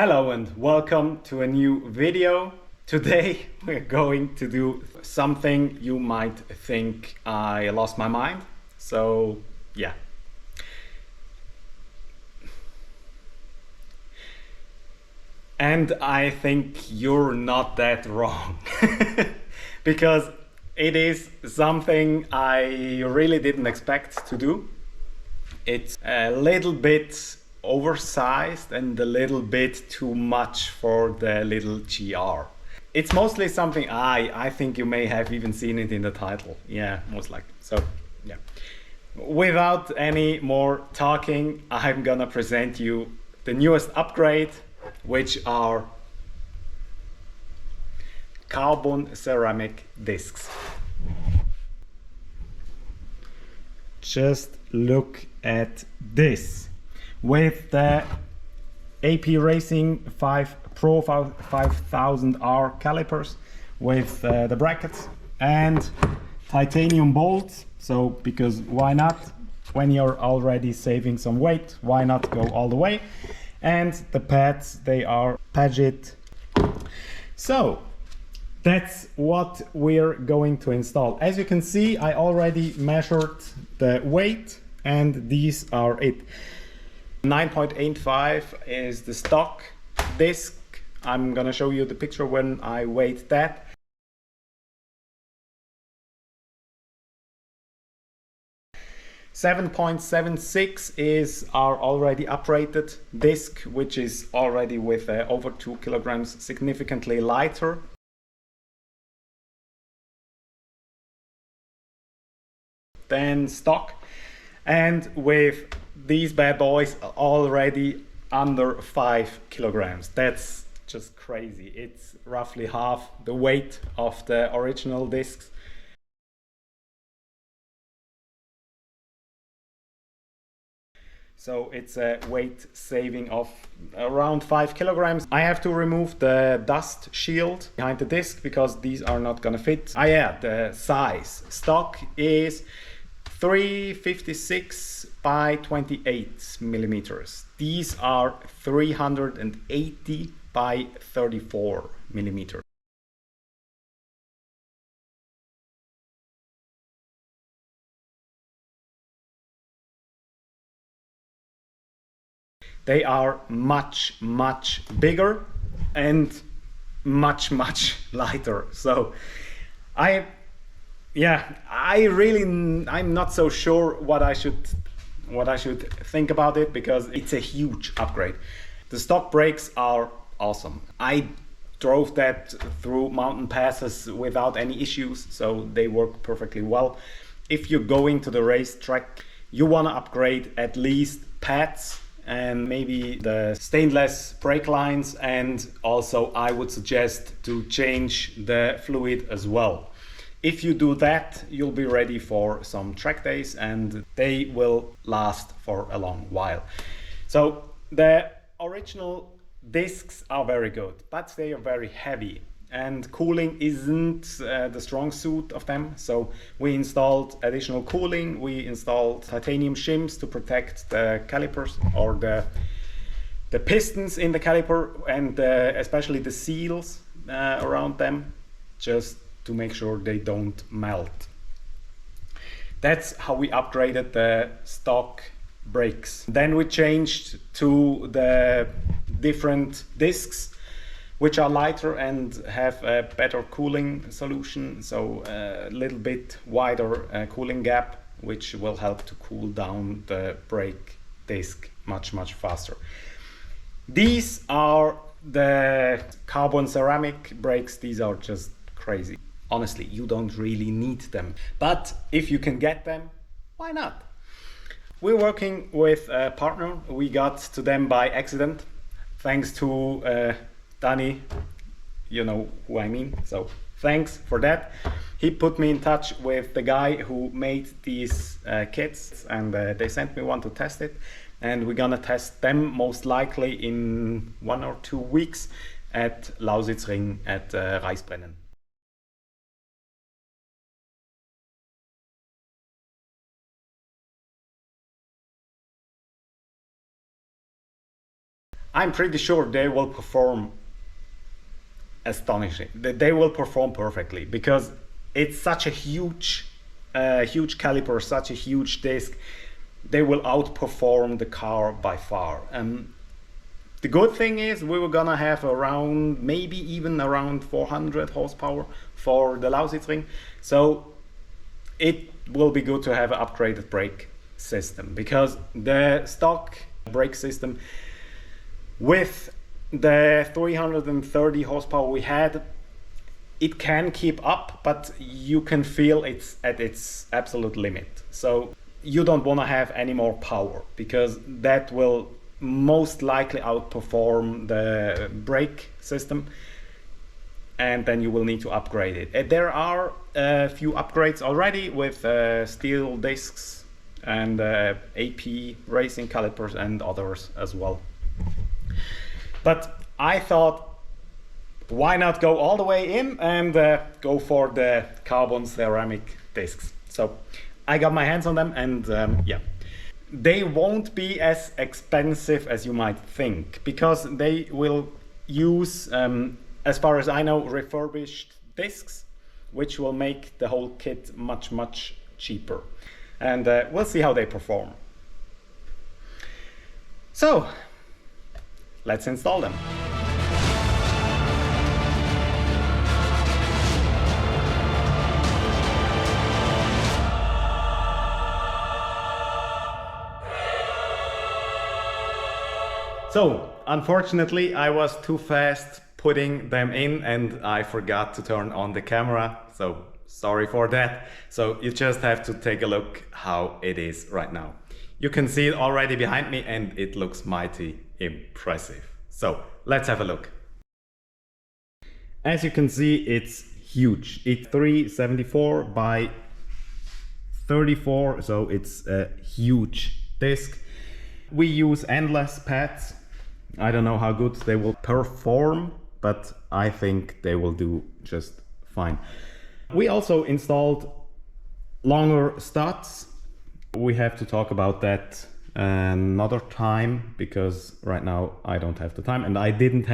Hello and welcome to a new video. Today we're going to do something you might think I lost my mind. So yeah. And I think you're not that wrong. Because it is something I really didn't expect to do. It's a little bit oversized and a little bit too much for the little GR. It's mostly something I think you may have even seen it in the title. Yeah, most likely. So yeah. Without any more talking, I'm gonna present you the newest upgrade, which are carbon ceramic discs. Just look at this. With the AP Racing 5 Pro 5000R calipers with the brackets and titanium bolts. So because why not? When you're already saving some weight, why not go all the way? And the pads, they are Paget. So that's what we're going to install. As you can see, I already measured the weight and these are it. 9.85 is the stock disc. I'm gonna show you the picture when I weighed that. .76 is our already uprated disc, which is already with over 2 kilograms, significantly lighter. Than stock, and with these bad boys already under 5 kilograms. That's just crazy. It's roughly half the weight of the original discs. So it's a weight saving of around 5 kilograms. I have to remove the dust shield behind the disc because these are not gonna fit. Yeah, the size. Stock is 356 by 28 millimeters. These are 380 by 34 millimeters. They are much bigger and much lighter. So I'm not so sure what I should think about it, because it's a huge upgrade. The stock brakes are awesome. I drove that through mountain passes without any issues, so they work perfectly well. If you're going to the racetrack, you want to upgrade at least pads and maybe the stainless brake lines, and also I would suggest to change the fluid as well. If you do that, you'll be ready for some track days and they will last for a long while. So the original discs are very good, but they are very heavy and cooling isn't the strong suit of them. So we installed additional cooling. We installed titanium shims to protect the calipers or the pistons in the caliper, and especially the seals around them, just to make sure they don't melt. That's how we upgraded the stock brakes. Then we changed to the different discs, which are lighter and have a better cooling solution. So a little bit wider cooling gap, which will help to cool down the brake disc much faster. These are the carbon ceramic brakes. These are just crazy. Honestly, you don't really need them, but if you can get them, why not? We're working with a partner. We got to them by accident, thanks to Danny, you know who I mean, so thanks for that. He put me in touch with the guy who made these kits, and they sent me one to test it, and we're gonna test them most likely in 1 or 2 weeks at Lausitzring at Reisbrennen. I'm pretty sure they will perform astonishing. They will perform perfectly because it's such a huge caliper, such a huge disc. They will outperform the car by far. The good thing is we were gonna have around, maybe even around 400 horsepower for the Lausitzring. So it will be good to have an upgraded brake system, because the stock brake system with the 330 horsepower we had, it can keep up, but you can feel it's at its absolute limit. So you don't want to have any more power, because that will most likely outperform the brake system, and then you will need to upgrade it. There are a few upgrades already with steel discs and AP Racing Calipers and others as well. But I thought, why not go all the way in and go for the carbon ceramic discs? So I got my hands on them, and yeah, they won't be as expensive as you might think, because they will use, as far as I know, refurbished discs, which will make the whole kit much cheaper. And we'll see how they perform. So let's install them. So unfortunately I was too fast putting them in and I forgot to turn on the camera, so sorry for that. So you just have to take a look how it is right now. You can see it already behind me and it looks mighty impressive. So let's have a look. As you can see, it's huge. It's 374 by 34, so it's a huge disc. We use endless pads. I don't know how good they will perform, but I think they will do just fine. We also installed longer studs. We have to talk about that another time, because right now I don't have the time and I didn't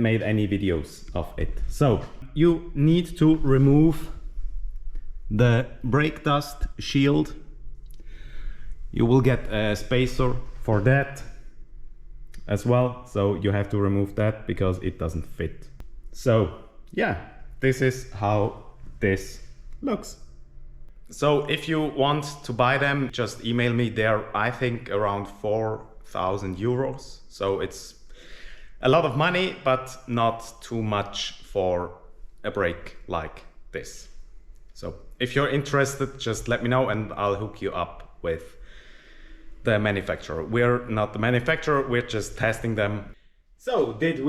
make any videos of it. So you need to remove the brake dust shield. You will get a spacer for that as well, so you have to remove that because it doesn't fit. So yeah, this is how this looks. So if you want to buy them, just email me. They're, I think, around 4,000 euros. So it's a lot of money, but not too much for a brake like this. So if you're interested, just let me know and I'll hook you up with the manufacturer. We're not the manufacturer, we're just testing them. So did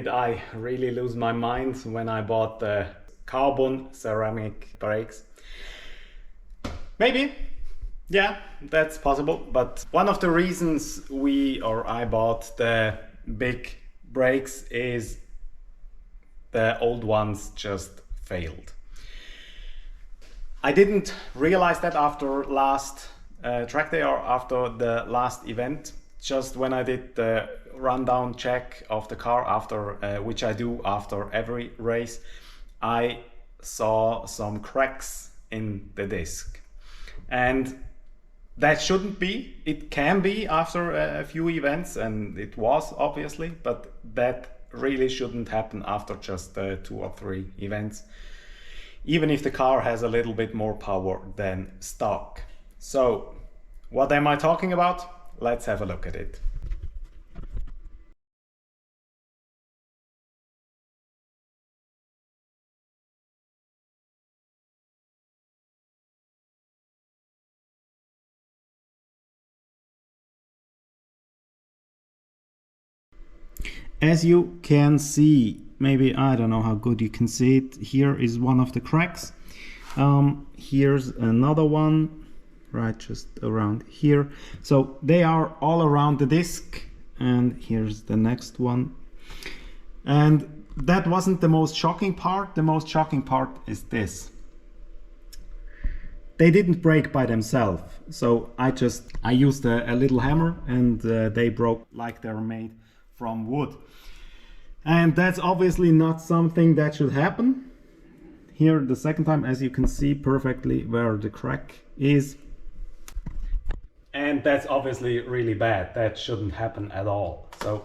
I really lose my mind when I bought the carbon ceramic brakes? Maybe, yeah, that's possible. But one of the reasons I bought the big brakes is the old ones just failed. I didn't realize that after last track day or after the last event. Just when I did the rundown check of the car, after which I do after every race, I saw some cracks in the disc. And that shouldn't be. It can be after a few events, and it was obviously, but that really shouldn't happen after just 2 or 3 events, even if the car has a little bit more power than stock. So what am I talking about? Let's have a look at it. As you can see, maybe, I don't know how good you can see it, here is one of the cracks. Here's another one, right just around here. So they are all around the disc, and here's the next one. And that wasn't the most shocking part. The most shocking part is this. they didn't break by themselves. So I used a little hammer, and they broke like they're made from wood. And that's obviously not something that should happen. Here the second time, as you can see perfectly where the crack is. And that's obviously really bad. That shouldn't happen at all. So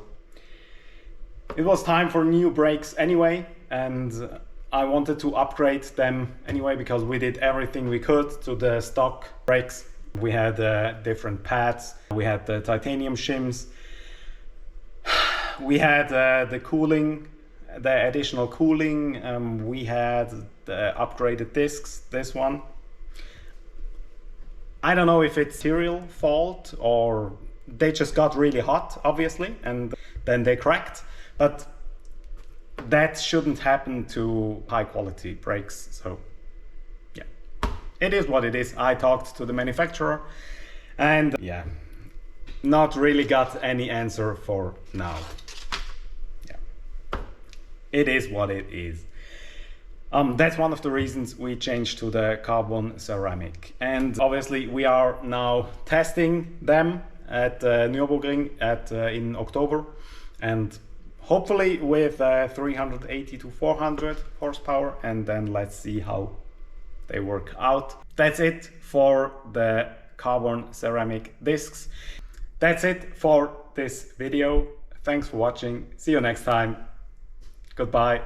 it was time for new brakes anyway, and I wanted to upgrade them anyway because we did everything we could to the stock brakes. We had different pads, we had the titanium shims, we had the cooling, the additional cooling, we had the upgraded discs, this one. I don't know if it's serial fault or they just got really hot, obviously, and then they cracked. But that shouldn't happen to high quality brakes. So yeah, it is what it is. I talked to the manufacturer and yeah, not really got any answer for now. Yeah, it is what it is. That's one of the reasons we changed to the carbon ceramic. And obviously we are now testing them at Nürburgring in October, and hopefully with 380 to 400 horsepower, and then let's see how they work out. That's it for the carbon ceramic discs. That's it for this video. Thanks for watching. See you next time. Goodbye.